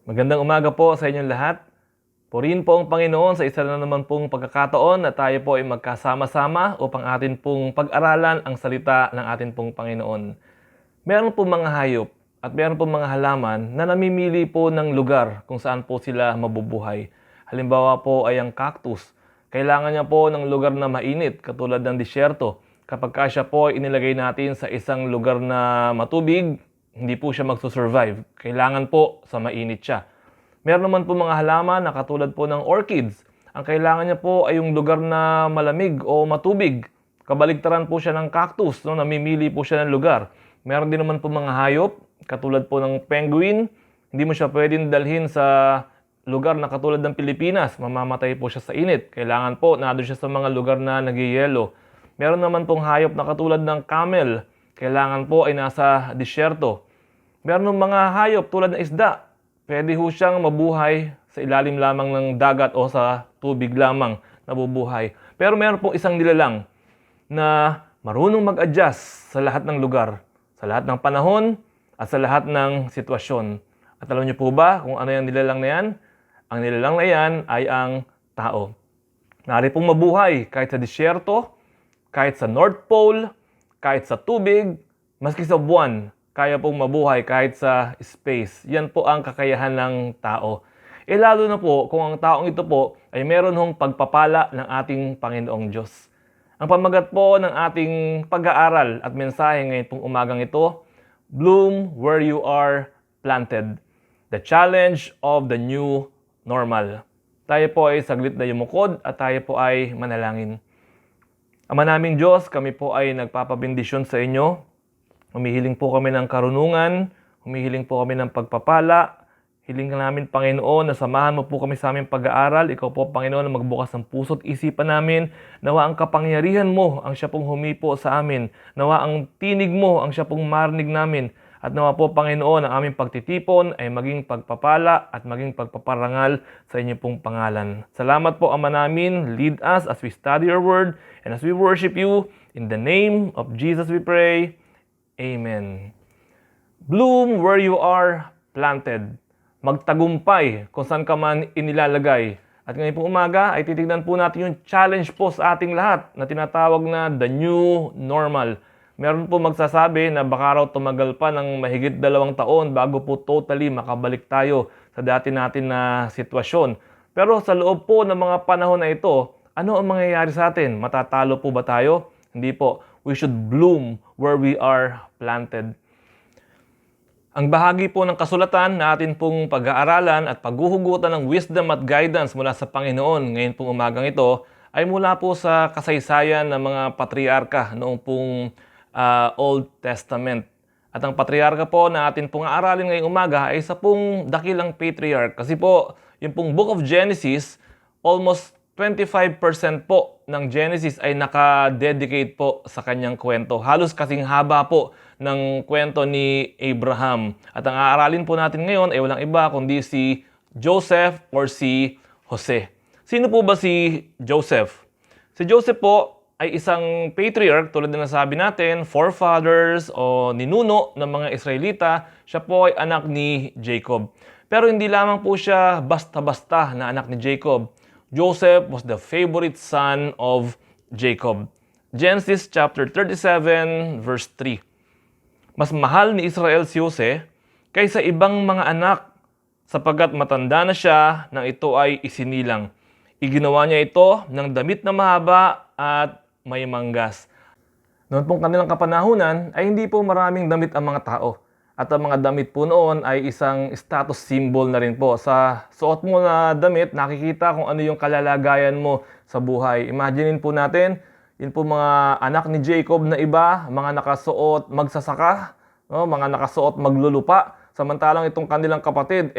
Magandang umaga po sa inyong lahat. Purihin po ang Panginoon sa isa na naman pong pagkakataon na tayo po ay magkasama-sama upang atin pong pag-aralan ang salita ng atin pong Panginoon. Meron po mga hayop at meron po mga halaman na namimili po ng lugar kung saan po sila mabubuhay. Halimbawa po ay ang cactus. Kailangan niya po ng lugar na mainit katulad ng disyerto. Kapag siya po ay inilagay natin sa isang lugar na matubig, hindi po siya magsusurvive. Kailangan po sa mainit siya. Meron naman po mga halaman na katulad po ng orchids. Ang kailangan niya po ay yung lugar na malamig o matubig. Kabaligtaran po siya ng cactus, no? Namimili po siya ng lugar. Meron din naman po mga hayop, katulad po ng penguin. Hindi mo siya pwedeng dalhin sa lugar na katulad ng Pilipinas. Mamamatay po siya sa init. Kailangan po nandun siya sa mga lugar na nagyayelo. Meron naman pong hayop na katulad ng camel. Kailangan po ay nasa disyerto. Meron ng mga hayop tulad ng isda. Pwede ho siyang mabuhay sa ilalim lamang ng dagat o sa tubig lamang nabubuhay. Pero meron pong isang nilalang na marunong mag-adjust sa lahat ng lugar, sa lahat ng panahon at sa lahat ng sitwasyon. At alam niyo po ba kung ano yung nilalang na yan? Ang nilalang na yan ay ang tao. Maaari pong mabuhay kahit sa disyerto, kahit sa North Pole, kahit sa tubig, maski sa buwan. Kaya pong mabuhay kahit sa space. Yan po ang kakayahan ng tao. Lalo na po kung ang taong ito po ay meron hong pagpapala ng ating Panginoong Diyos. Ang pamagat po ng ating pag-aaral at mensahe ngayon pong umagang ito, Bloom where you are planted. The challenge of the new normal. Tayo po ay saglit na yumukod at tayo po ay manalangin. Ama naming Diyos, kami po ay nagpapabendisyon sa inyo. Humihiling po kami ng karunungan, humihiling po kami ng pagpapala. Hiling namin, Panginoon, na samahan mo po kami sa aming pag-aaral. Ikaw po, Panginoon, na magbukas ng puso't isipan namin. Nawa ang kapangyarihan mo ang siya pong humipo sa amin. Nawa ang tinig mo ang siya pong marinig namin. At nawa po, Panginoon, ang aming pagtitipon ay maging pagpapala at maging pagpaparangal sa inyo pong pangalan. Salamat po, Ama namin. Lead us as we study your word and as we worship you. In the name of Jesus we pray. Amen. Bloom where you are planted. Magtagumpay kung saan ka man inilalagay. At ngayon pong umaga ay titignan po natin yung challenge po sa ating lahat na tinatawag na the new normal. Meron po magsasabi na baka raw tumagal pa ng mahigit 2 taon bago po totally makabalik tayo sa dati natin na sitwasyon. Pero sa loob po ng mga panahon na ito, ano ang mangyayari sa atin? Matatalo po ba tayo? Hindi po. We should bloom where we are planted. Ang bahagi po ng kasulatan na atin pong pag-aaralan at paghuhugutan ng wisdom at guidance mula sa Panginoon ngayon pong umagang ito ay mula po sa kasaysayan ng mga patriarka noong pong Old Testament. At ang patriarka po na atin pong aaralin ngayong umaga ay isa pong dakilang patriarch. Kasi po, yung pong Book of Genesis, almost 25% po ng Genesis ay naka-dedicate po sa kanyang kwento. Halos kasing haba po ng kwento ni Abraham. At ang aaralin po natin ngayon ay walang iba kundi si Joseph or si Jose. Sino po ba si Joseph? Si Joseph po ay isang patriarch tulad na nasabi natin, forefathers o ninuno ng mga Israelita. Siya po ay anak ni Jacob. Pero hindi lamang po siya basta-basta na anak ni Jacob. Joseph was the favorite son of Jacob. Genesis chapter 37 verse 3. Mas mahal ni Israel si Jose kaysa ibang mga anak sapagkat matanda na siya nang ito ay isinilang. Iginawa niya ito ng damit na mahaba at may manggas. Noon pong kanilang kapanahunan ay hindi po maraming damit ang mga tao. At ang mga damit po noon ay isang status symbol na rin po. Sa suot mo na damit, nakikita kung ano yung kalalagayan mo sa buhay. Imaginin po natin, yun po mga anak ni Jacob na iba, mga nakasuot magsasaka, no? Mga nakasuot maglulupa. Samantalang itong kanilang kapatid,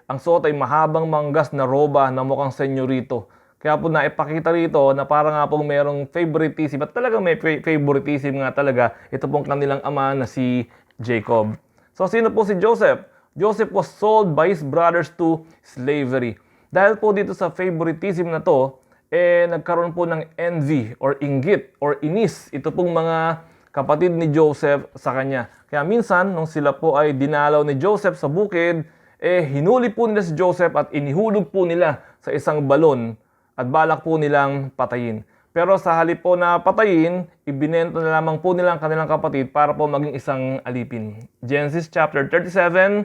ang suot ay mahabang manggas na roba na mukhang senyorito. Kaya po naipakita rito na parang nga pong merong favoritism. At talagang may favoritism nga talaga ito pong kanilang ama na si Jacob. So, sino po si Joseph? Joseph was sold by his brothers to slavery. Dahil po dito sa favoritism na to, nagkaroon po ng envy or inggit or inis. Ito pong mga kapatid ni Joseph sa kanya. Kaya minsan, nung sila po ay dinalaw ni Joseph sa bukid, hinuli po nila si Joseph at inihulog po nila sa isang balon at balak po nilang patayin. Pero sa halip po na patayin, ibinenta na lamang po nila ang kanilang kapatid para po maging isang alipin. Genesis chapter 37,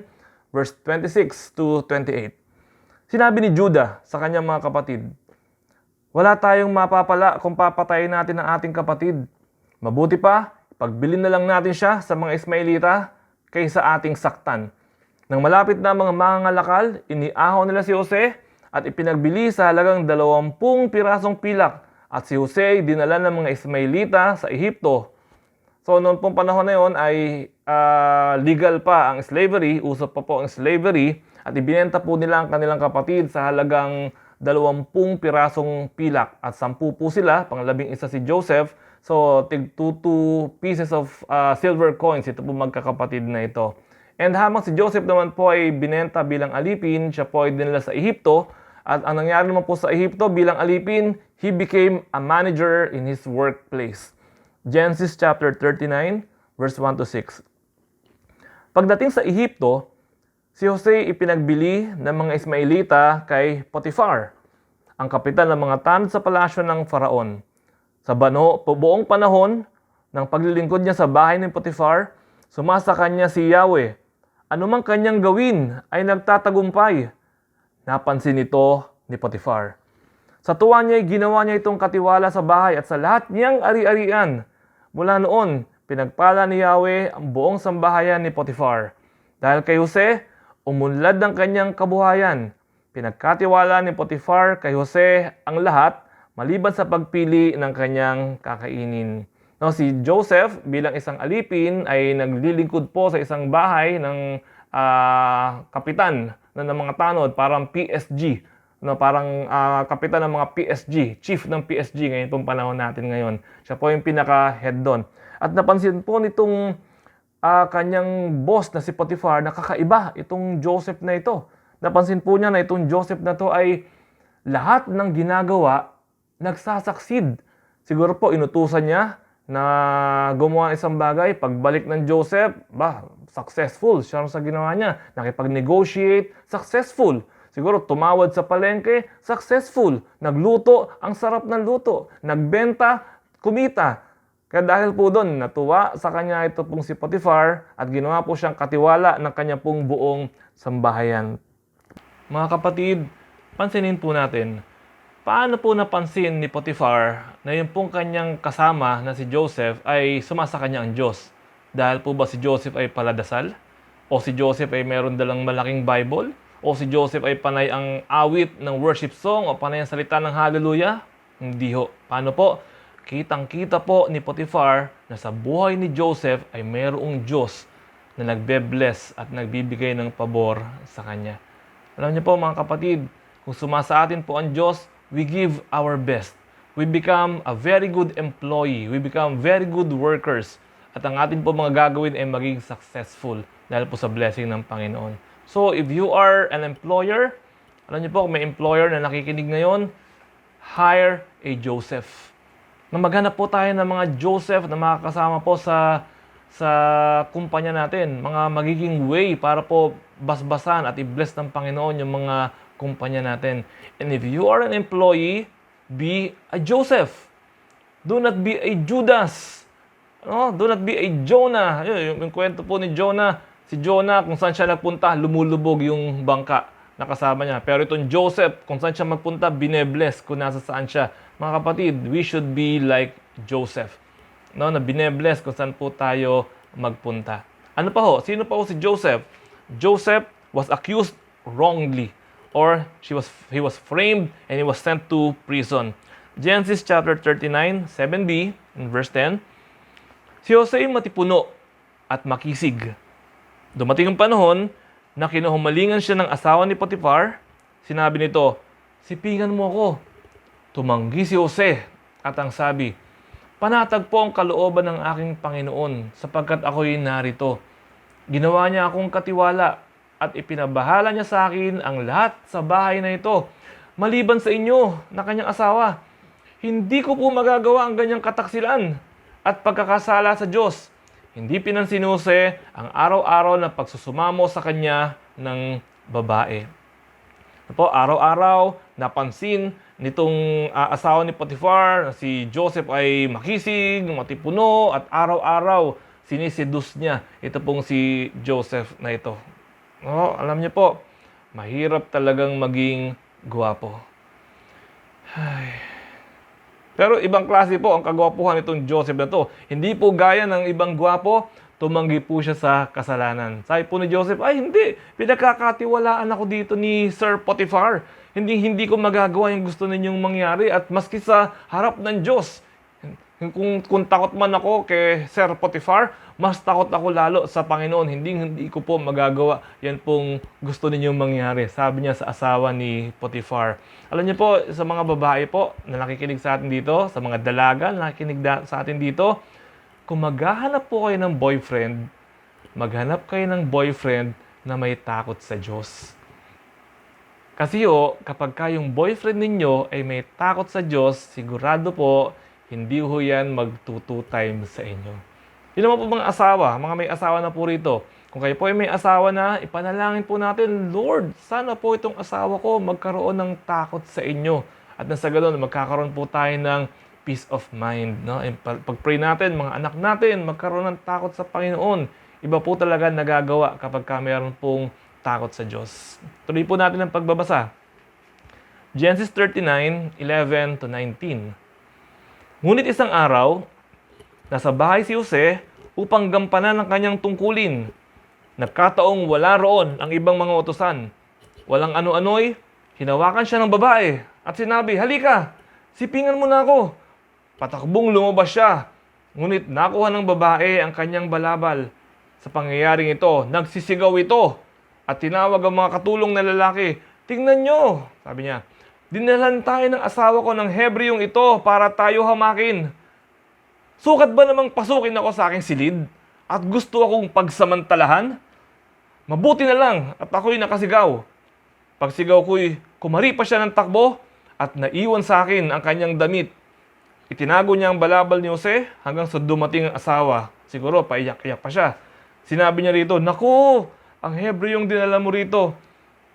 verse 26 to 28. Sinabi ni Judah sa kanyang mga kapatid, "Wala tayong mapapala kung papatayin natin ang ating kapatid. Mabuti pa, pagbilin na lang natin siya sa mga Ismaelita kaysa ating saktan." Nang malapit na mga mangangalakal, iniahaw nila si Jose at ipinagbili sa halagang 20 pirasong pilak. At si Jose dinala ng mga Ismaelita sa Ehipto. So noon pong panahon na yon ay legal pa ang slavery, uso pa po ang slavery, at ibinenta po nila ang kanilang kapatid sa halagang 20 pirasong pilak. At 10 po sila, pang-11 si Joseph. So tig 2 pieces of silver coins, ito po magkakapatid na ito. And habang si Joseph naman po ay binenta bilang alipin, siya po ay dinala sa Ehipto. At ang nangyari naman po sa Ehipto bilang alipin, he became a manager in his workplace. Genesis chapter 39, verse 1 to 6. Pagdating sa Ehipto, si Jose ipinagbili ng mga Ismaelita kay Potiphar, ang kapitan ng mga tanod sa palasyo ng Faraon. Sa buong panahon ng paglilingkod niya sa bahay ni Potiphar, sumasa kanya si Yahweh. Anumang kanyang gawin ay nagtatagumpay. Napansin ito ni Potiphar. Sa tuwa niya, ginawa niya itong katiwala sa bahay at sa lahat niyang ari-arian. Mula noon, pinagpala ni Yahweh ang buong sambahayan ni Potiphar. Dahil kay Jose, umunlad ang kanyang kabuhayan. Pinagkatiwala ni Potiphar kay Jose ang lahat, maliban sa pagpili ng kanyang kakainin. No, si Joseph bilang isang alipin ay naglilingkod po sa isang bahay ng kapitan ng mga tanod, parang PSG, no, parang kapitan ng mga PSG, chief ng PSG ngayon pong panahon natin ngayon. Siya po yung pinaka-head doon. At napansin po nitong kanyang boss na si Potiphar na kakaiba itong Joseph na ito. Napansin po niya na itong Joseph na to ay lahat ng ginagawa nagsasucceed. Siguro po inutusan niya na gumawa ng isang bagay, pagbalik ng Joseph, successful siya sa ginawa niya. Nakipag-negotiate, successful. Siguro tumawad sa palengke, successful. Nagluto, ang sarap ng luto. Nagbenta, kumita. Kaya dahil po doon, natuwa sa kanya ito pong si Potiphar at ginawa po siyang katiwala ng kanya pong buong sambahayan. Mga kapatid, pansinin po natin, paano po napansin ni Potiphar na yung pong kanyang kasama na si Joseph ay sumasa kanya ang Diyos? Dahil po ba si Joseph ay paladasal? O si Joseph ay meron dalang malaking Bible? O si Joseph ay panay ang awit ng worship song o panay ang salita ng hallelujah? Hindi ho. Paano po? Kitang-kita po ni Potiphar na sa buhay ni Joseph ay mayroong Diyos na nagbe-bless at nagbibigay ng pabor sa kanya. Alam niyo po mga kapatid, kung sumasa atin po ang Diyos, we give our best. We become a very good employee. We become very good workers. At ang atin po mga gagawin ay maging successful dahil po sa blessing ng Panginoon. So, if you are an employer, alam niyo po, kung may employer na nakikinig ngayon, hire a Joseph. Na maghanap po tayo ng mga Joseph na makakasama po sa kumpanya natin. Mga magiging way para po basbasan at i-bless ng Panginoon yung mga kumpanya natin. And if you are an employee, be a Joseph. Do not be a Judas. No? Do not be a Jonah. Yung kwento po ni Jonah. Si Jonah, kung saan siya nagpunta, lumulubog yung bangka na kasama niya. Pero itong Joseph, kung saan siya magpunta, binebless kung nasa saan siya. Mga kapatid, we should be like Joseph. No? Na binebless kung saan po tayo magpunta. Ano pa ho? Sino pa ho si Joseph? Joseph was accused wrongly. Or he was framed and he was sent to prison. Genesis chapter 39, 7b, in verse 10. Si Jose matipuno at makisig. Dumating ang panahon na kinuhumalingan siya ng asawa ni Potiphar. Sinabi nito, "Sipingan mo ako." Tumanggi si Jose at ang sabi, "Panatag po ang kalooban ng aking Panginoon sapagkat ako'y narito." Ginawa niya akong katiwala at ipinabahala niya sa akin ang lahat sa bahay na ito. Maliban sa inyo na kanyang asawa, hindi ko po magagawa ang ganyang kataksilan at pagkakasala sa Diyos. Hindi pinansin ni Jose ang araw-araw na pagsusumamo sa kanya ng babae. Po, araw-araw napansin nitong asawa ni Potiphar na si Joseph ay makisig, matipuno at araw-araw siniseduce niya ito pong si Joseph na ito. Oh, alam niyo po, mahirap talagang maging gwapo. Pero ibang klase po ang kagwapuhan nitong Joseph na to. Hindi po gaya ng ibang gwapo, tumanggi po siya sa kasalanan. Sabi po ni Joseph, ay hindi, pinagkakatiwalaan ako dito ni Sir Potiphar. Hindi ko magagawa yung gusto ninyong mangyari at maski sa harap ng Diyos. Kung takot man ako kay Sir Potiphar, mas takot ako lalo sa Panginoon. Hindi ko po magagawa yan pong gusto ninyong mangyari. Sabi niya sa asawa ni Potiphar. Alam niyo po, sa mga babae po na nakikinig sa atin dito, sa mga dalaga na nakikinig sa atin dito, kung maghahanap po kayo ng boyfriend, maghanap kayo ng boyfriend na may takot sa Diyos. Kasi kapag kayong boyfriend ninyo ay may takot sa Diyos, sigurado po, hindi ho yan mag-2 times sa inyo. Yun naman po mga asawa, mga may asawa na po rito. Kung kayo po ay may asawa na, ipanalangin po natin, Lord, sana po itong asawa ko magkaroon ng takot sa inyo. At nasa ganoon, magkakaroon po tayo ng peace of mind. No? Pag-pray natin, mga anak natin, magkaroon ng takot sa Panginoon. Iba po talaga nagagawa kapag mayroon pong takot sa Diyos. Tuloy po natin ang pagbabasa. Genesis 39:11-19. Ngunit isang araw, nasa bahay si Jose upang gampanan ang kanyang tungkulin. Nagkataong wala roon ang ibang mga utusan. Walang ano-ano'y, hinawakan siya ng babae at sinabi, halika, sipingan mo na ako. Patakbong lumabas siya, ngunit nakuha ng babae ang kanyang balabal. Sa pangyayaring ito, nagsisigaw ito at tinawag ang mga katulong na lalaki. Tingnan nyo, sabi niya, dinalhan tayo ng asawa ko ng Hebreong ito para tayo hamakin. Sukat ba namang pasukin ako sa aking silid at gusto akong pagsamantalahan? Mabuti na lang at ako'y nakasigaw. Pagsigaw ko'y kumaripas siya ng takbo at naiwan sa akin ang kanyang damit. Itinago niya ang balabal ni Jose hanggang sa dumating ang asawa. Siguro paiyak-iyak pa siya. Sinabi niya rito, naku, ang Hebreong dinala mo rito.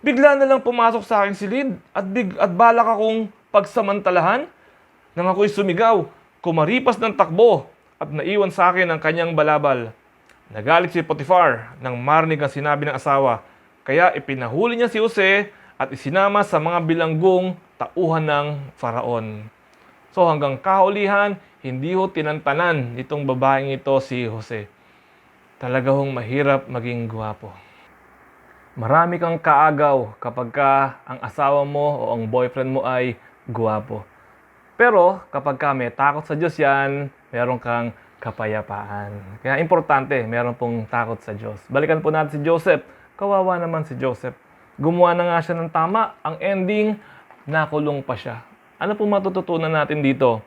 Bigla na lang pumasok sa aking silid at balak akong pagsamantalahan. Nang ako'y sumigaw, kumaripas ng takbo at naiwan sa akin ang kanyang balabal. Nagalit si Potiphar nang marinig ang sinabi ng asawa. Kaya ipinahuli niya si Jose at isinama sa mga bilanggong tauhan ng Faraon. So hanggang kahulihan, hindi ho tinantanan itong babaeng ito si Jose. Talaga hong mahirap maging gwapo. Marami kang kaagaw kapag ang asawa mo o ang boyfriend mo ay gwapo. Pero kapag may takot sa Diyos yan, meron kang kapayapaan. Kaya importante, meron pong takot sa Diyos. Balikan po natin si Joseph. Kawawa naman si Joseph. Gumawa na nga siya ng tama. Ang ending, nakulong pa siya. Ano po matututunan natin dito?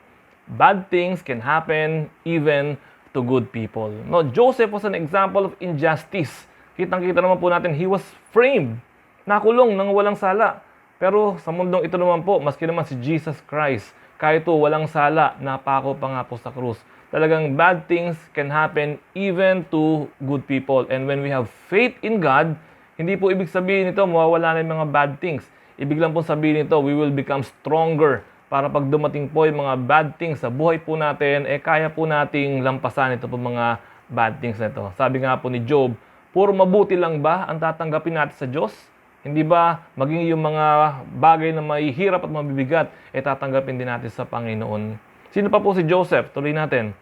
Bad things can happen even to good people. No, Joseph was an example of injustice. Kitang-kita naman po natin, he was framed. Nakulong nang walang sala. Pero sa mundong ito naman po, maski naman si Jesus Christ, kahit walang sala, napako pa nga po sa krus. Talagang bad things can happen even to good people. And when we have faith in God, hindi po ibig sabihin nito mawawala na yung mga bad things. Ibig lang po sabihin nito, we will become stronger para pag dumating po yung mga bad things sa buhay po natin, kaya po nating lampasan ito po mga bad things na ito. Sabi nga po ni Job, puro mabuti lang ba ang tatanggapin natin sa Diyos? Hindi ba maging yung mga bagay na mahihirap at mabibigat, tatanggapin din natin sa Panginoon? Sino pa po si Joseph? Tuloy natin.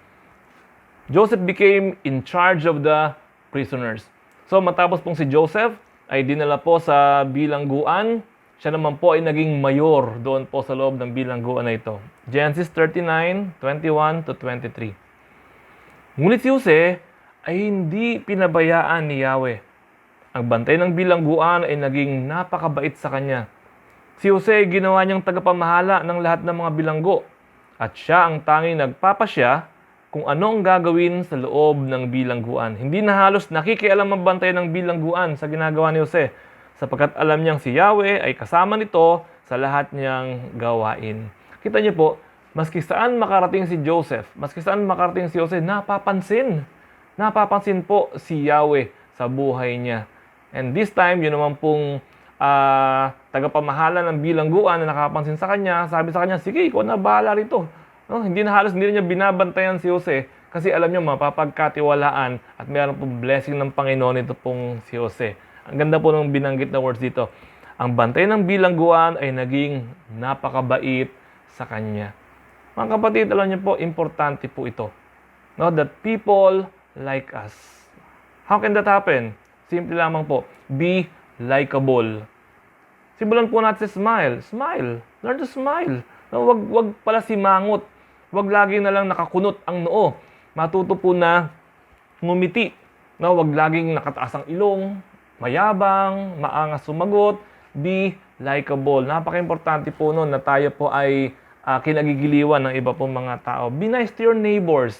Joseph became in charge of the prisoners. So matapos pong si Joseph ay dinala po sa bilangguan, siya naman po ay naging mayor doon po sa loob ng bilangguan na ito. Genesis 39:21-23. Ngunit si Jose ay hindi pinabayaan ni Yahweh. Ang bantay ng bilangguan ay naging napakabait sa kanya. Si Jose ay ginawa niyang tagapamahala ng lahat ng mga bilanggo. At siya ang tanging nagpapasya kung ano ang gagawin sa loob ng bilangguan. Hindi na halos nakikialam ang bantay ng bilangguan sa ginagawa ni Jose, sapagkat alam niyang si Yahweh ay kasama nito sa lahat niyang gawain. Kita niyo po, maski saan makarating si Joseph, maski saan makarating si Jose, napapansin. Napapansin po si Yahweh sa buhay niya. And this time, yun naman pong tagapamahala ng bilangguan na nakapansin sa kanya, sabi sa kanya, sige, ikaw na bahala rito. No? Hindi niya binabantayan si Jose kasi alam niyo mapapagkatiwalaan at mayroon pong blessing ng Panginoon ito pong si Jose. Ang ganda po ng binanggit na words dito. Ang bantay ng bilangguan ay naging napakabait sa kanya. Mga kapatid, alam niyo po, importante po ito. No, that people like us. How can that happen? Simple lamang po, be likable. Simulan po natin sa smile. Smile. Learn to smile. No, wag pala simangot. Wag lagi na lang nakakunot ang noo. Matuto po na ngumiti. No, wag laging nakataas ang ilong, mayabang, maangas sumagot. Be likable. Napaka-importante po noon na tayo po ay kinagigiliwan ng iba pong mga tao. Be nice to your neighbors.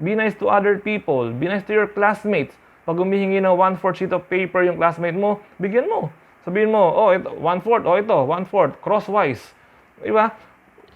Be nice to other people. Be nice to your classmates. Pag humihingi ng 1/4 sheet of paper yung classmate mo, bigyan mo. Sabihin mo, oh, ito, 1/4, oh, ito, 1/4, crosswise. Diba?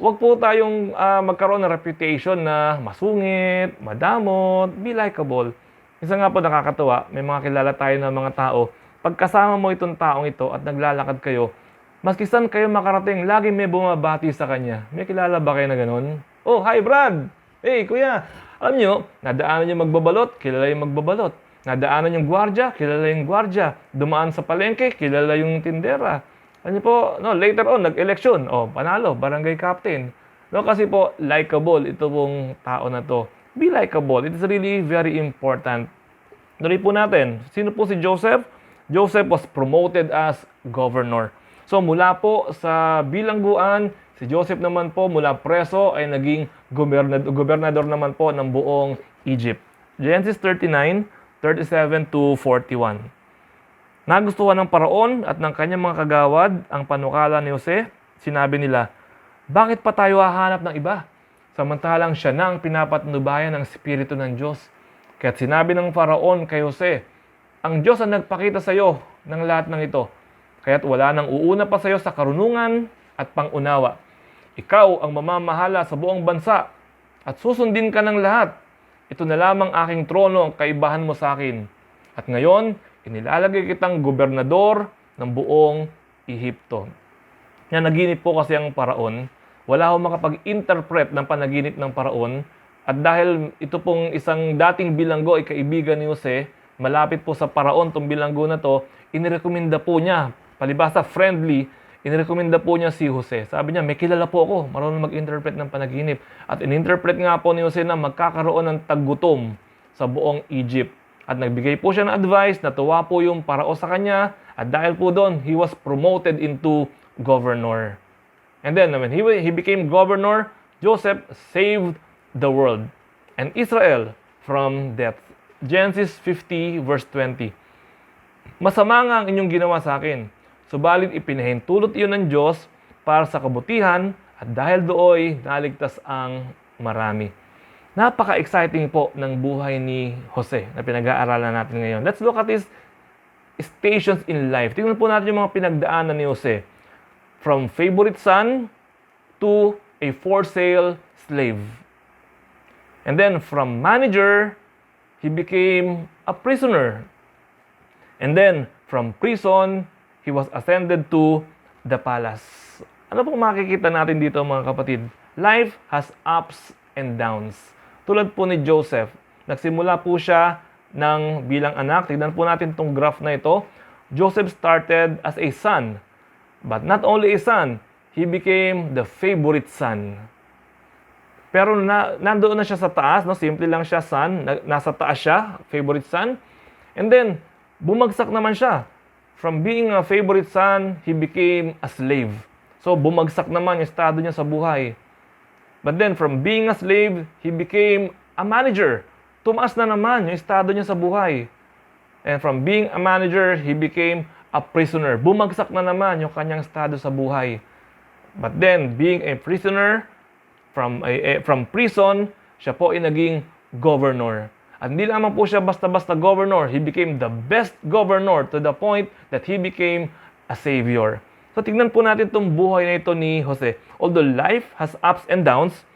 Huwag po tayong magkaroon ng reputation na masungit, madamot, be likable. Isa nga po nakakatuwa, may mga kilala tayo ng mga tao. Pagkasama mo itong taong ito at naglalakad kayo, maski saan kayo makarating, lagi may bumabati sa kanya. May kilala ba kayo na ganun? Oh, hi Brad! Hey, kuya! Alam nyo, nadaanan nyo magbabalot, kilala yung magbabalot. Nadaanan yung gwardya, kilala yung gwardya. Dumaan sa palengke, kilala yung tindera. Alam nyo po, no, later on, nag-eleksyon. Oh, panalo, barangay captain. No, kasi po, likable ito pong tao na to. Be likable. It is really very important. Tuloy po natin. Sino po si Joseph? Joseph was promoted as governor. So, mula po sa bilangguan, si Joseph naman po mula preso ay naging gobernador naman po ng buong Egypt. Genesis 39:37 to 41. Nagustuhan ng paraon at ng kanyang mga kagawad ang panukala ni Jose. Sinabi nila, bakit pa tayo hahanap ng iba? Samantalang siya na ang pinapatnubayan ng Espiritu ng Diyos. Kaya't sinabi ng paraon kay Jose, ang Diyos ang nagpakita sa iyo ng lahat ng ito. Kaya't wala nang uuna pa sa iyo sa karunungan at pangunawa. Ikaw ang mamamahala sa buong bansa at susundin ka ng lahat. Ito na lamang aking trono ang kaibahan mo sa akin. At ngayon, inilalagay kitang gobernador ng buong Ehipto. Naginip po kasi ang paraon. Wala akong makapag-interpret ng panaginip ng paraon. At dahil ito pong isang dating bilanggo ay kaibigan ni Jose, malapit po sa paraon itong bilanggo na to, inirekomenda po niya, palibasa friendly, inirekomenda po niya si Jose. Sabi niya, may kilala po ako, marunong mag-interpret ng panaginip. At in-interpret nga po ni Jose na magkakaroon ng taggutom sa buong Egypt. At nagbigay po siya ng advice, natuwa po yung parao sa kanya, at dahil po doon, he was promoted into governor. And then, when he became governor, Joseph saved the world and Israel from death. Genesis 50 verse 20. Masama nga ang inyong ginawa sa akin, subalit ipinahintulot iyon ng Diyos para sa kabutihan at dahil dooy naligtas ang marami. Napaka-exciting po ng buhay ni Jose na pinag-aaralan natin ngayon. Let's look at his stations in life. Tingnan po natin yung mga pinagdaanan ni Jose. From favorite son to a for sale slave. And then from manager, he became a prisoner. And then from prison, he was ascended to the palace. Ano pong makikita natin dito mga kapatid? Life has ups and downs. Tulad po ni Joseph, nagsimula po siya bilang anak. Tignan po natin itong graph na ito. Joseph started as a son. But not only a son, he became the favorite son. Pero nandoon na siya sa taas, no? Simple lang siya son, nasa taas siya, favorite son. And then, bumagsak naman siya. From being a favorite son, he became a slave. So, bumagsak naman yung estado niya sa buhay. But then, from being a slave, he became a manager. Tumaas na naman yung estado niya sa buhay. And from being a manager, he became a prisoner. Bumagsak na naman yung kanyang estado sa buhay. But then, being a prisoner, from prison, siya po ay naging governor. At hindi lamang po siya basta-basta governor. He became the best governor to the point that he became a savior. So, tignan po natin itong buhay na ito ni Jose. Although life has ups and downs,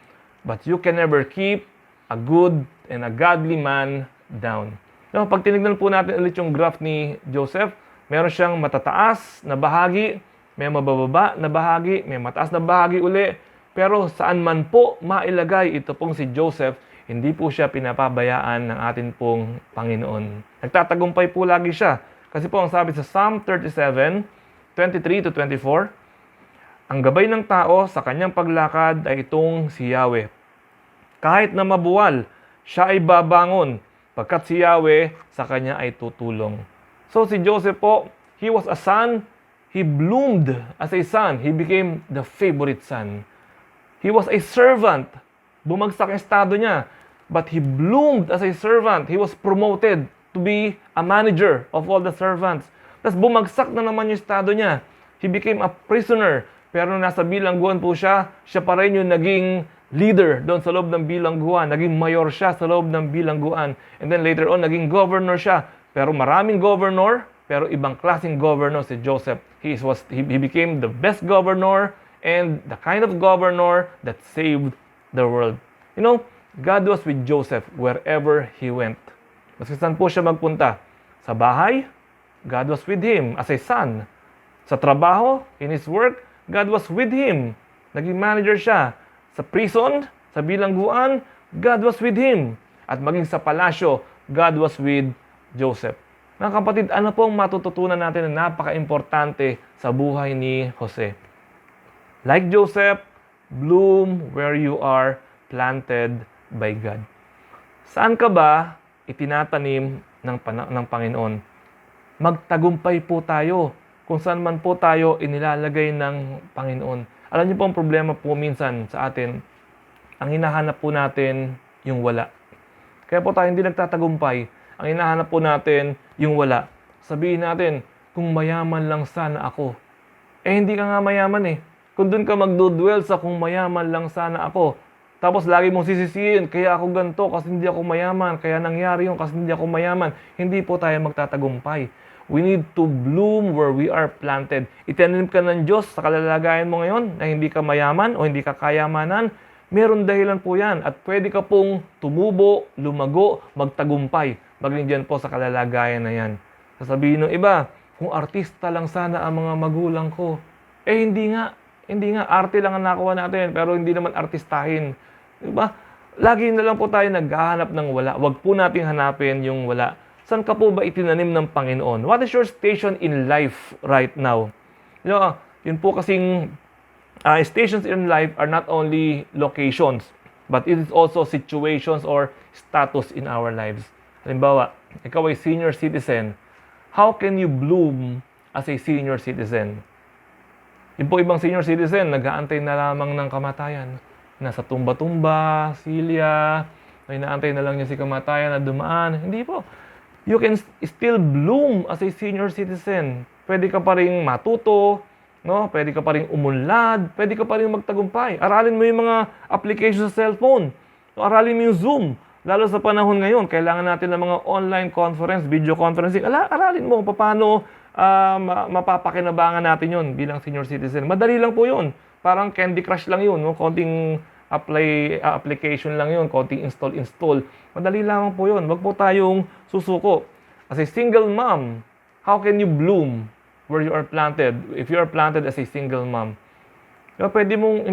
but you can never keep a good and a godly man down. Now, pag tinignan po natin ulit yung graph ni Joseph, Meron siyang matataas na bahagi, may mabababa na bahagi, may mataas na bahagi uli. Pero saan man po mailagay ito pong si Joseph, hindi po siya pinapabayaan ng atin pong Panginoon. Nagtatagumpay po lagi siya. Kasi po ang sabi sa Psalm 37:23-24, ang gabay ng tao sa kanyang paglakad ay itong si Yahweh. Kahit na mabuwal, siya ay babangon, pagkat si Yahweh sa kanya ay tutulong. So si Joseph po, he was a son, he bloomed as a son, he became the favorite son. He was a servant, bumagsak ang estado niya, but he bloomed as a servant. He was promoted to be a manager of all the servants. Tapos bumagsak na naman yung estado niya. He became a prisoner, pero nasa bilangguan po siya, siya pa rin yung naging leader doon sa loob ng bilangguan. Naging mayor siya sa loob ng bilangguan. And then later on, naging governor siya. Pero maraming governor, pero ibang klaseng governor si Joseph. He became the best governor and the kind of governor that saved the world. You know, God was with Joseph wherever he went. Maski saan po siya magpunta. Sa bahay, God was with him as a son. Sa trabaho, in his work, God was with him. Naging manager siya. Sa prison, sa bilangguan, God was with him. At maging sa palasyo, God was with Joseph. Mga kapatid, ano pong matututunan natin na napaka-importante sa buhay ni Jose? Like Joseph, bloom where you are planted by God. Saan ka ba itinatanim ng Panginoon? Magtagumpay po tayo kung saan man po tayo inilalagay ng Panginoon. Alam niyo po ang problema po minsan sa atin, ang hinahanap po natin yung wala. Kaya po tayo hindi nagtatagumpay. Ang hinahanap po natin yung wala. Sabihin natin, kung mayaman lang sana ako. Hindi ka nga mayaman eh. Kung doon ka magdudwell sa kung mayaman lang sana ako, tapos lagi mong sisisihin, kaya ako ganito kasi hindi ako mayaman, kaya nangyari yun kasi hindi ako mayaman, hindi po tayo magtatagumpay. We need to bloom where we are planted. Itanim ka ng Diyos sa kalalagayan mo ngayon na hindi ka mayaman o hindi ka kayamanan, meron dahilan po yan at pwede ka pong tumubo, lumago, magtagumpay. Maging dyan po sa kalalagayan na yan. Sasabihin ng iba, kung artista lang sana ang mga magulang ko. Hindi nga, arte lang ang nakuha natin, pero hindi naman artistahin. Diba? Lagi na lang po tayo naghahanap ng wala. Huwag po nating hanapin yung wala. Saan ka po ba itinanim ng Panginoon? What is your station in life right now? You know, yun po kasing stations in life are not only locations, but it is also situations or status in our lives. Halimbawa, ikaw ay senior citizen. How can you bloom as a senior citizen? Yung po ibang senior citizen, nag-aantay na lamang ng kamatayan. Nasa tumba-tumba, silya, may naantay na lang niya si kamatayan na dumaan. Hindi po. You can still bloom as a senior citizen. Pwede ka pa rin matuto, no? Pwede ka pa rin umunlad, pwede ka pa rin magtagumpay. Aralin mo yung mga applications sa cellphone. Aralin mo yung Zoom. Lalo sa panahon ngayon, kailangan natin ng mga online conference, video conferencing. Aralin mo paano mapapakinabangan natin yon bilang senior citizen. Madali lang po yun. Parang Candy Crush lang yun. No? Konting application lang yun. Konting install. Madali lang po yun. Wag po tayong susuko. As a single mom, how can you bloom where you are planted? If you are planted as a single mom, pwede mong,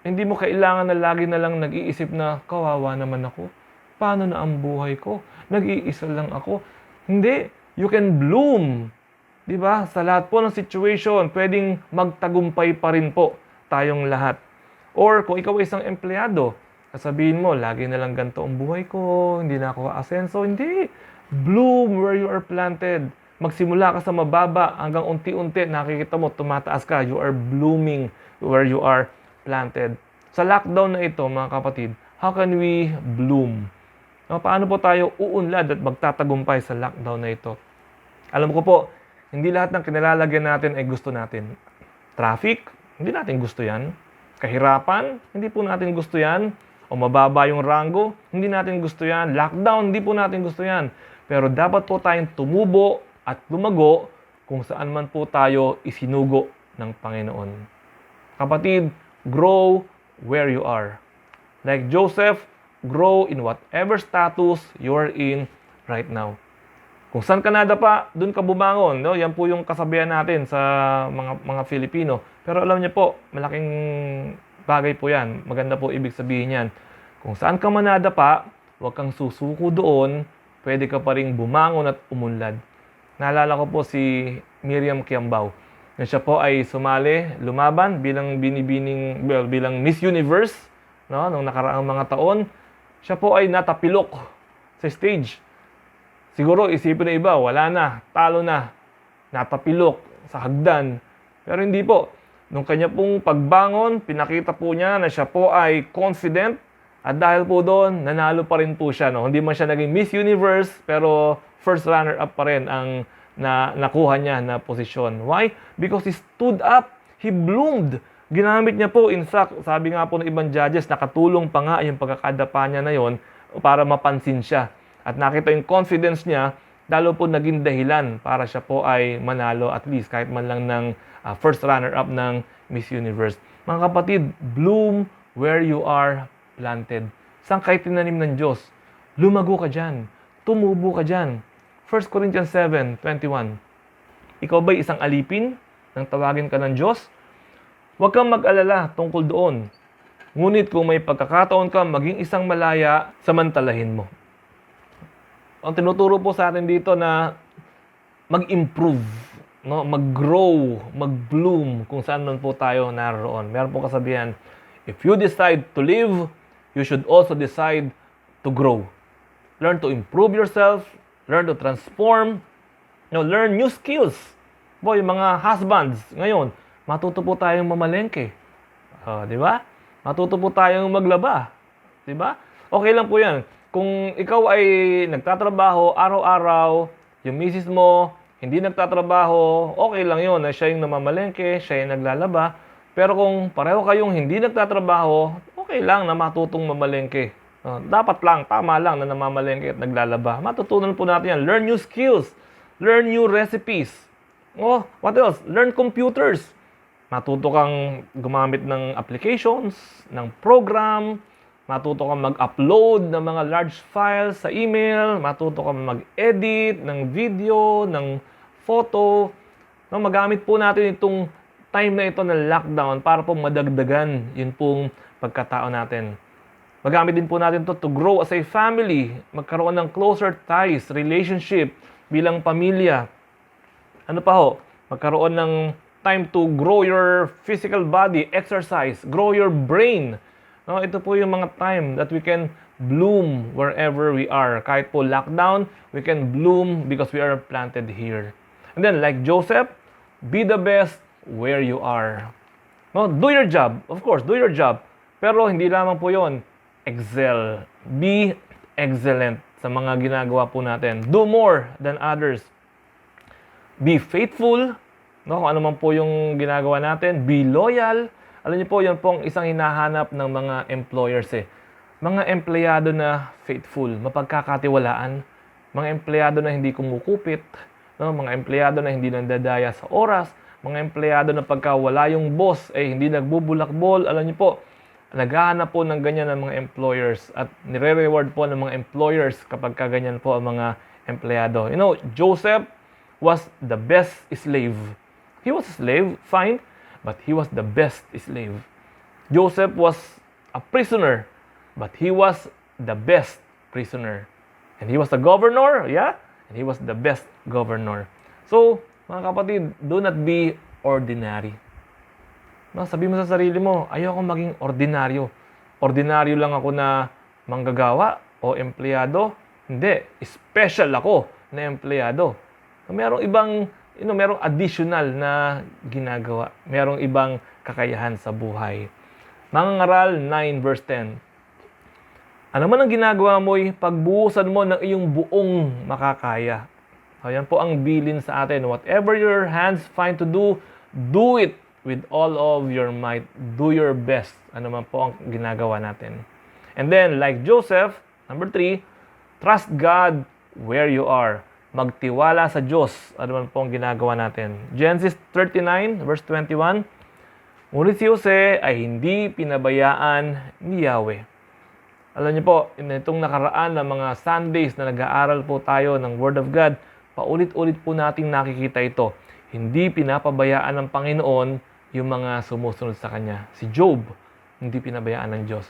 hindi mo kailangan na lagi na lang nag-iisip na, kawawa naman ako. Paano na ang buhay ko? Nag-iisa lang ako. Hindi. You can bloom. Diba? Sa lahat po ng situation, pwedeng magtagumpay pa rin po tayong lahat. Or kung ikaw ay isang empleyado, sasabihin mo, lagi na lang ganito ang buhay ko, hindi na ako asenso. Hindi. Bloom where you are planted. Magsimula ka sa mababa hanggang unti-unti, nakikita mo, tumataas ka. You are blooming where you are planted. Sa lockdown na ito, mga kapatid, how can we bloom? Paano po tayo uunlad at magtatagumpay sa lockdown na ito? Alam ko po, hindi lahat ng kinilalagyan natin ay gusto natin. Traffic, hindi natin gusto yan. Kahirapan, hindi po natin gusto yan. O mababa yung ranggo, hindi natin gusto yan. Lockdown, hindi po natin gusto yan. Pero dapat po tayong tumubo at lumago kung saan man po tayo isinugo ng Panginoon. Kapatid, grow where you are. Like Joseph, grow in whatever status you're in right now. Kung saan ka nadapa, doon ka bumangon. No? Yan po yung kasabihan natin sa mga Filipino. Pero alam niyo po, malaking bagay po yan. Maganda po ibig sabihin yan. Kung saan ka man nadapa, huwag kang susuko doon. Pwede ka pa rin bumangon at umunlad. Naalala ko po si Miriam Kiambao. Na siya po ay sumali, lumaban bilang bilang Miss Universe, no, nung nakaraang mga taon. Siya po ay natapilok sa stage. Siguro isipin na iba, wala na, talo na, natapilok sa hagdan. Pero hindi po. Nung kanya pong pagbangon, pinakita po niya na siya po ay confident. At dahil po doon, nanalo pa rin po siya. No? Hindi man siya naging Miss Universe, pero first runner-up pa rin ang nakuha niya na posisyon. Why? Because he stood up. He bloomed. Ginamit niya po, in fact, sabi nga po ng ibang judges, nakatulong pa nga yung pagkakadapa niya na yon para mapansin siya. At nakita yung confidence niya, lalo po naging dahilan para siya po ay manalo at least kahit man lang ng first runner-up ng Miss Universe. Mga kapatid, bloom where you are planted. Saan kayo tinanim ng Diyos? Lumago ka dyan. Tumubo ka dyan. 1 Corinthians 7:21. Ikaw ba'y isang alipin nang tawagin ka ng Diyos? Huwag kang mag-alala tungkol doon. Ngunit kung may pagkakataon ka maging isang malaya, samantalahin mo. Ang tinuturo po sa atin dito na mag-improve, no? Mag-grow, mag-bloom kung saan man po tayo naroon. Meron po kasabihan, if you decide to live, you should also decide to grow. Learn to improve yourself, learn to transform, learn new skills. Boy, yung mga husbands ngayon, matuto po tayong mamalengke. Di ba? Matuto po tayong maglaba. Di ba? Okay lang po yan. Kung ikaw ay nagtatrabaho araw-araw, yung misis mo hindi nagtatrabaho, okay lang yun na siya yung namamalengke, siya yung naglalaba. Pero kung pareho kayong hindi nagtatrabaho, okay lang na matutong mamalengke. Dapat lang, tama lang na namamalengke at naglalaba. Matutunan po natin yan. Learn new skills. Learn new recipes. What else? Learn computers. Matuto kang gumamit ng applications, ng program. Matuto kang mag-upload ng mga large files sa email. Matuto kang mag-edit ng video, ng photo. Magamit po natin itong time na ito ng lockdown para po madagdagan yun pong pagkatao natin. Magamit din po natin to grow as a family. Magkaroon ng closer ties, relationship bilang pamilya. Ano pa ho? Magkaroon ng time to grow your physical body, exercise, grow your brain. Ito po yung mga time that we can bloom wherever we are. Kahit po lockdown, we can bloom because we are planted here. And then, like Joseph, be the best where you are. Do your job. Of course, do your job. Pero hindi lamang po yon. Excel. Be excellent sa mga ginagawa po natin. Do more than others. Be faithful. Kung ano man po yung ginagawa natin. Be loyal. Alam niyo po, yan po ang isang hinahanap ng mga employers. Mga empleyado na faithful, mapagkakatiwalaan. Mga empleyado na hindi kumukupit. Mga empleyado na hindi nandadaya sa oras. Mga empleyado na pagka wala yung boss, hindi nagbubulakbol. Alam niyo po, naghahanap po ng ganyan ng mga employers at nire-reward po ng mga employers kapag ganyan po ang mga empleyado. Joseph was the best slave. He was a slave, fine, but he was the best slave. Joseph was a prisoner, but he was the best prisoner. And he was the governor, and he was the best governor. So, mga kapatid, do not be ordinary. Sabi mo sa sarili mo, ayoko maging ordinaryo. Ordinaryo lang ako na manggagawa o empleyado. Hindi, special ako na empleyado. Merong ibang, merong additional na ginagawa. Merong ibang kakayahan sa buhay. Mangangaral 9 verse 10. Ano man ang ginagawa mo'y pagbuhusan mo ng iyong buong makakaya. Ayan po ang bilin sa atin. Whatever your hands find to do, do it with all of your might. Do your best. Ano man po ang ginagawa natin. And then, like Joseph, number 3, trust God where you are. Magtiwala sa Diyos. Ano man po ang ginagawa natin. Genesis 39, verse 21. Ngunit si Jose ay hindi pinabayaan ni Yahweh. Alam niyo po, itong nakaraan ng mga Sundays na nag-aaral po tayo ng Word of God, Paulit-ulit po nating nakikita ito. Hindi pinapabayaan ng Panginoon yung mga sumusunod sa Kanya. Si Job, hindi pinabayaan ng Diyos.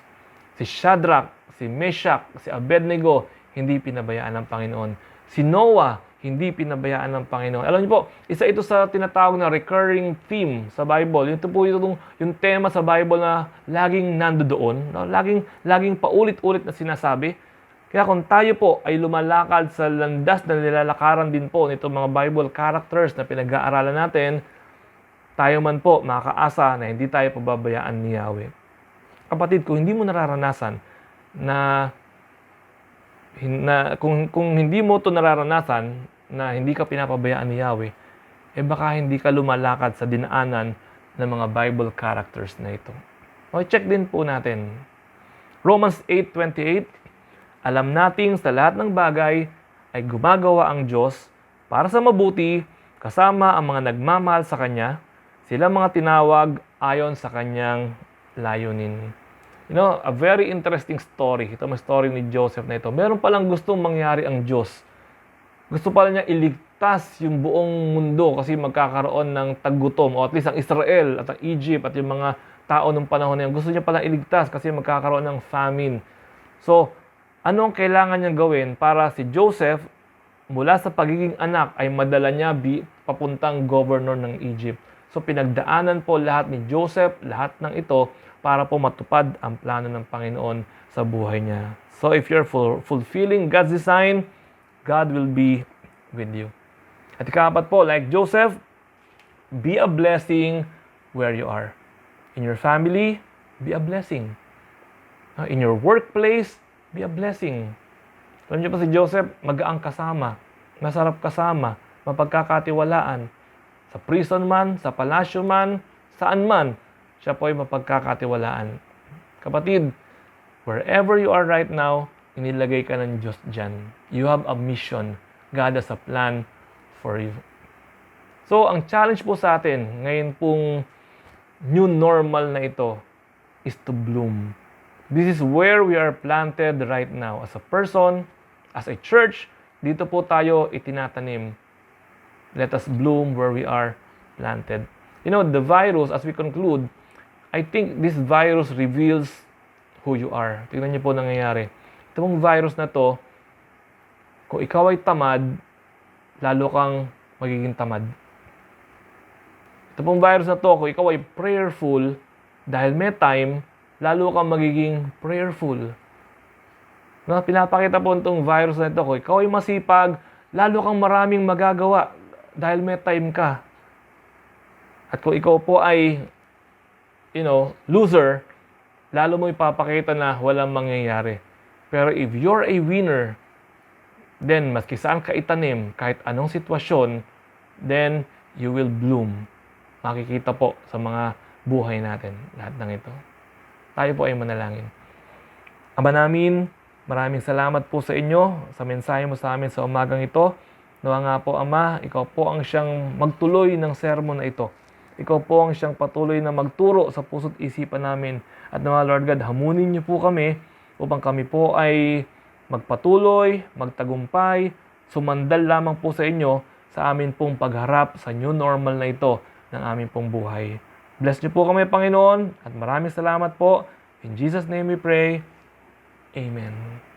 Si Shadrach, si Meshach, si Abednego, hindi pinabayaan ng Panginoon. Si Noah, hindi pinabayaan ng Panginoon. Alam niyo po, isa ito sa tinatawag na recurring theme sa Bible. Ito po yung tema sa Bible na laging nandoon, no? Laging paulit-ulit na sinasabi. Kaya kung tayo po ay lumalakad sa landas na nilalakaran din po nitong mga Bible characters na pinag-aaralan natin, tayo man po makakaasa na hindi tayo pababayaan ni Yahweh. Kapatid, kung hindi mo nararanasan kung hindi mo ito nararanasan na hindi ka pinapabayaan ni Yahweh, baka hindi ka lumalakad sa dinaanan ng mga Bible characters na ito. Okay, check din po natin. Romans 8:28, alam nating sa lahat ng bagay ay gumagawa ang Diyos para sa mabuti, kasama ang mga nagmamahal sa Kanya, sila mga tinawag ayon sa Kanyang layunin. You know, a very interesting story. Ito ang story ni Joseph na ito. Meron palang gustong mangyari ang Diyos. Gusto pala niya iligtas yung buong mundo kasi magkakaroon ng taggutom, o at least ang Israel at ang Egypt at yung mga tao ng panahon na yun. Gusto niya palang iligtas kasi magkakaroon ng famine. So, anong kailangan niyang gawin para si Joseph mula sa pagiging anak ay madala niya papuntang governor ng Egypt? So, pinagdaanan po lahat ni Joseph, lahat ng ito, para po matupad ang plano ng Panginoon sa buhay niya. So if you're fulfilling God's design, God will be with you. At ikapat po, like Joseph, be a blessing where you are. In your family, be a blessing. In your workplace, be a blessing. Alam niyo pa si Joseph, magaang kasama, masarap kasama, mapagkakatiwalaan. Sa prison man, sa palasyo man, saan man, siya po ay mapagkakatiwalaan. Kapatid, wherever you are right now, inilagay ka ng Diyos dyan. You have a mission. God has a plan for you. So, ang challenge po sa atin, ngayon pong new normal na ito, is to bloom. This is where we are planted right now. As a person, as a church, dito po tayo itinatanim. Let us bloom where we are planted. You know, the virus, as we conclude, I think this virus reveals who you are. Tingnan niyo po nangyayari. Itong virus na to, kung ikaw ay tamad, lalo kang magiging tamad. Ito pong virus na to, kung ikaw ay prayerful, dahil may time, lalo kang magiging prayerful. No, pinapakita po itong virus na ito, kung ikaw ay masipag, lalo kang maraming magagawa, dahil may time ka. At kung ikaw po ay loser, lalo mo ipapakita na walang mangyayari. Pero if you're a winner, then maski saan ka itanim, kahit anong sitwasyon, then you will bloom. Makikita po sa mga buhay natin, lahat ng ito. Tayo po ay manalangin. Ama namin, maraming salamat po sa inyo, sa mensahe mo sa amin sa umagang ito. Nawa nga po, Ama, ikaw po ang siyang magtuloy ng sermon na ito. Ikaw po ang siyang patuloy na magturo sa puso't isipan namin. At nawa, Lord God, hamunin niyo po kami upang kami po ay magpatuloy, magtagumpay, sumandal lamang po sa inyo sa amin pong pagharap sa new normal na ito ng aming pong buhay. Bless niyo po kami, Panginoon, at maraming salamat po. In Jesus' name we pray. Amen.